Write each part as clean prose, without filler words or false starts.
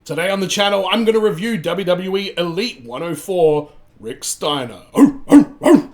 Today on the channel, I'm going to review WWE Elite 104 Rick Steiner. Oh, oh, oh.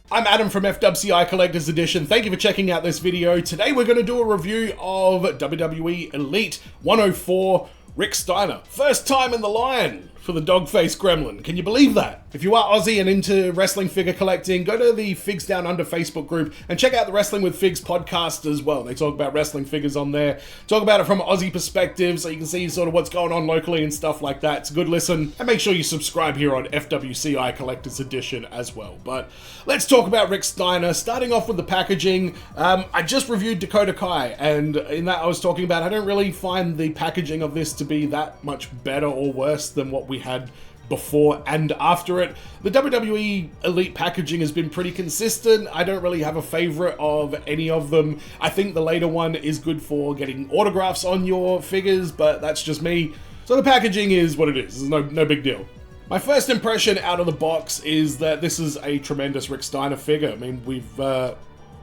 I'm Adam from FWCI Collector's Edition. Thank you for checking out this video. Today we're going to do a review of WWE Elite 104 Rick Steiner. First time in the line for the dog-faced gremlin. Can you believe that? If you are Aussie and into wrestling figure collecting, go to the Figs Down Under Facebook group and check out the Wrestling with Figs podcast as well. They talk about wrestling figures on there, talk about it from an Aussie perspective so you can see sort of what's going on locally and stuff like that. It's a good listen. And make sure you subscribe here on FWCI Collector's Edition as well. But let's talk about Rick Steiner. Starting off with the packaging, I just reviewed Dakota Kai, and in that I was talking about I don't really find the packaging of this to be that much better or worse than what we had before and after it. The WWE Elite packaging has been pretty consistent. I don't really have a favorite of any of them. I think the later one is good for getting autographs on your figures, but that's just me. So the packaging is what it is. It's no big deal. My first impression out of the box is that this is a tremendous Rick Steiner figure. I mean,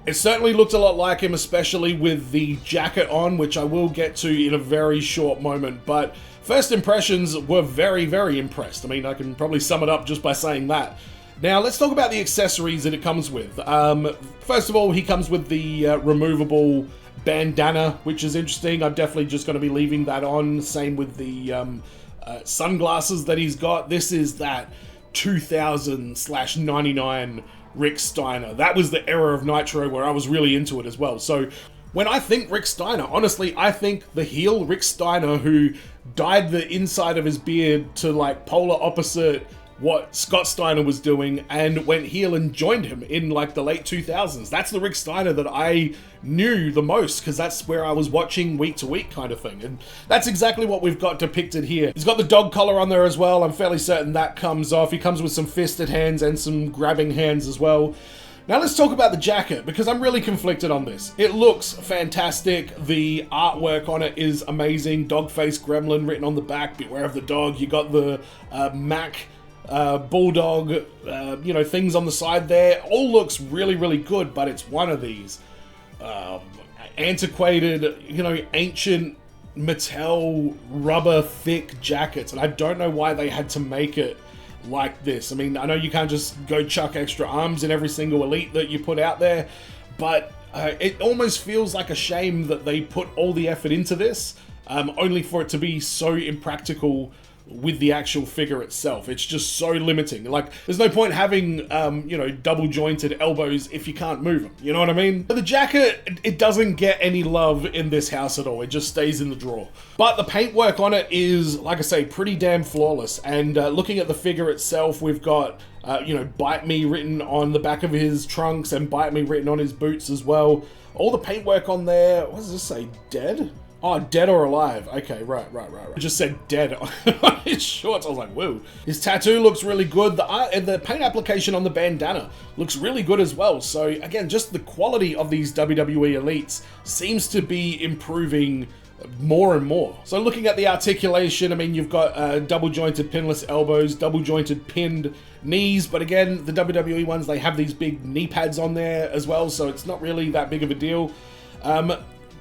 it certainly looked a lot like him, especially with the jacket on, which I will get to in a very short moment, but first impressions were very impressed. I mean, I can probably sum it up just by saying that. Now, let's talk about the accessories that it comes with. First of all, he comes with the removable bandana, which is interesting. I'm definitely just going to be leaving that on. Same with the sunglasses that he's got. This is that 2000/99 Rick Steiner. That was the era of Nitro where I was really into it as well. So when I think Rick Steiner, honestly, I think the heel Rick Steiner who dyed the inside of his beard to like polar opposite what Scott Steiner was doing and went heel and joined him in like the late 2000s. That's the Rick Steiner that I knew the most because that's where I was watching week to week kind of thing. And that's exactly what we've got depicted here. He's got the dog collar on there as well. I'm fairly certain that comes off. He comes with some fisted hands and some grabbing hands as well. Now let's talk about the jacket, because I'm really conflicted on this. It looks fantastic. The artwork on it is amazing. Dog-faced gremlin written on the back, beware of the dog. You got the Mac bulldog, things on the side there. All looks really good, but it's one of these antiquated, ancient Mattel rubber thick jackets, and I don't know why they had to make it like this. I mean, I know you can't just go chuck extra arms in every single Elite that you put out there, but it almost feels like a shame that they put all the effort into this, only for it to be so impractical with the actual figure itself. It's just so limiting. Like, there's no point having, double jointed elbows if you can't move them. You know what I mean? But the jacket, it doesn't get any love in this house at all. It just stays in the drawer. But the paintwork on it is, like I say, pretty damn flawless. And looking at the figure itself, we've got, Bite Me written on the back of his trunks and Bite Me written on his boots as well. All the paintwork on there, what does this say? Dead? Oh, dead or alive. Okay, right. It just said dead on his shorts. I was like, whoa. His tattoo looks really good. The paint application on the bandana looks really good as well. So again, just the quality of these WWE Elites seems to be improving more and more. So looking at the articulation, I mean, you've got double jointed pinless elbows, double jointed pinned knees, but again, the WWE ones, they have these big knee pads on there as well, so it's not really that big of a deal.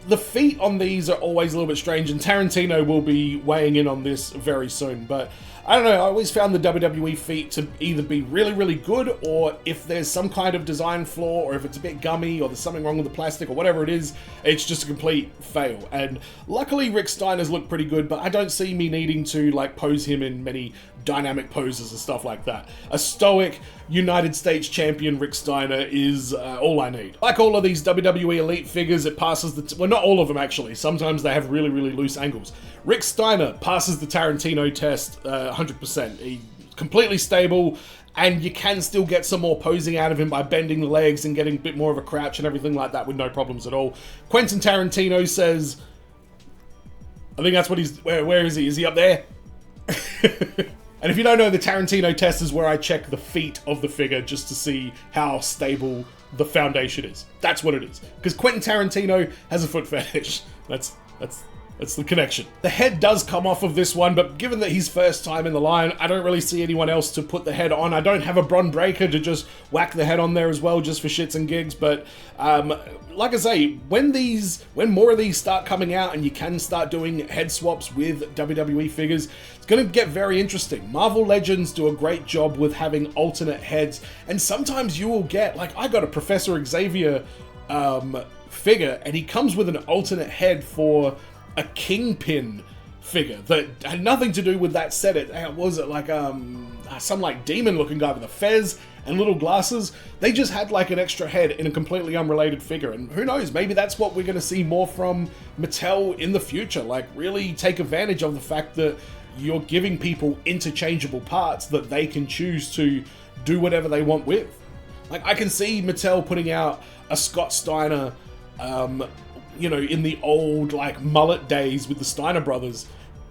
The feet on these are always a little bit strange, and Tarantino will be weighing in on this very soon, but I don't know, I always found the WWE feet to either be really good, or if there's some kind of design flaw, or if it's a bit gummy, or there's something wrong with the plastic, or whatever it is, it's just a complete fail. And luckily Rick Steiner's look pretty good, but I don't see me needing to like pose him in many dynamic poses and stuff like that. A stoic United States champion Rick Steiner is all I need. Like all of these WWE Elite figures, it passes the... well, not all of them actually. Sometimes they have really loose angles. Rick Steiner passes the Tarantino test 100%. He's completely stable, and you can still get some more posing out of him by bending the legs and getting a bit more of a crouch and everything like that with no problems at all. Quentin Tarantino says... I think that's what he's... Where is he? Is he up there? And if you don't know, the Tarantino test is where I check the feet of the figure just to see how stable the foundation is. That's what it is. Because Quentin Tarantino has a foot fetish. That's It's the connection. The head does come off of this one, but given that he's first time in the line, I don't really see anyone else to put the head on. I don't have a Bron Breaker to just whack the head on there as well, just for shits and gigs, but like I say, when more of these start coming out and you can start doing head swaps with WWE figures, it's going to get very interesting. Marvel Legends do a great job with having alternate heads, and sometimes you will get, like, I got a Professor Xavier figure, and he comes with an alternate head for a Kingpin figure that had nothing to do with that set. It was it like some like demon looking guy with a fez and little glasses. They just had like an extra head in a completely unrelated figure, and who knows, maybe that's what we're going to see more from Mattel in the future. Like, really take advantage of the fact that you're giving people interchangeable parts that they can choose to do whatever they want with. Like, I can see Mattel putting out a Scott Steiner you know, in the old, like, mullet days with the Steiner brothers,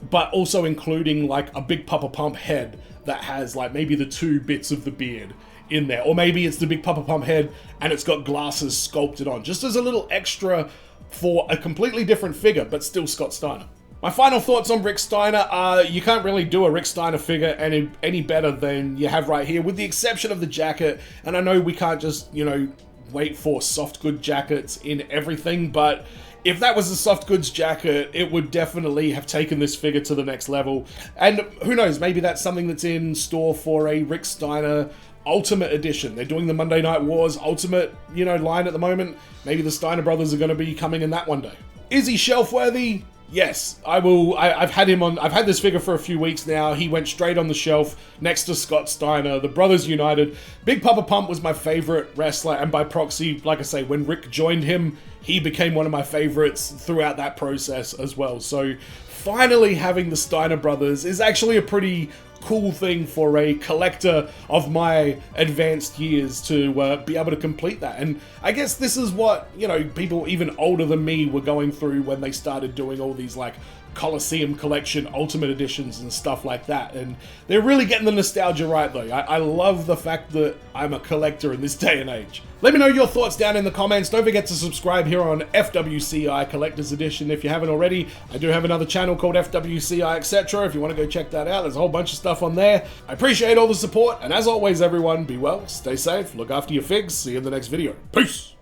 but also including, like, a Big Papa Pump head that has, like, maybe the 2 bits of the beard in there. Or maybe it's the Big Papa Pump head and it's got glasses sculpted on, just as a little extra for a completely different figure, but still Scott Steiner. My final thoughts on Rick Steiner are, you can't really do a Rick Steiner figure any better than you have right here, with the exception of the jacket. And I know we can't just, you know, wait for soft good jackets in everything, but if that was a soft goods jacket, it would definitely have taken this figure to the next level. And who knows, maybe that's something that's in store for a Rick Steiner Ultimate Edition. They're doing the Monday Night Wars Ultimate, you know, line at the moment. Maybe the Steiner brothers are going to be coming in that one day. Is he shelf worthy? Yes, I will. I've had him on. I've had this figure for a few weeks now. He went straight on the shelf next to Scott Steiner, the Brothers United. Big Papa Pump was my favorite wrestler, and by proxy, like I say, when Rick joined him, he became one of my favorites throughout that process as well. So finally having the Steiner brothers is actually a pretty cool thing for a collector of my advanced years to be able to complete that. And I guess this is what, you know, people even older than me were going through when they started doing all these, like, Coliseum Collection Ultimate Editions and stuff like that. And they're really getting the nostalgia right, though. I love the fact that I'm a collector in this day and age. Let me know your thoughts down in the comments. Don't forget to subscribe here on FWCI Collector's Edition if you haven't already. I do have another channel called FWCI Etc. If you want to go check that out, there's a whole bunch of stuff on there. I appreciate all the support, and as always, everyone, be well, stay safe, look after your figs. See you in the next video. Peace!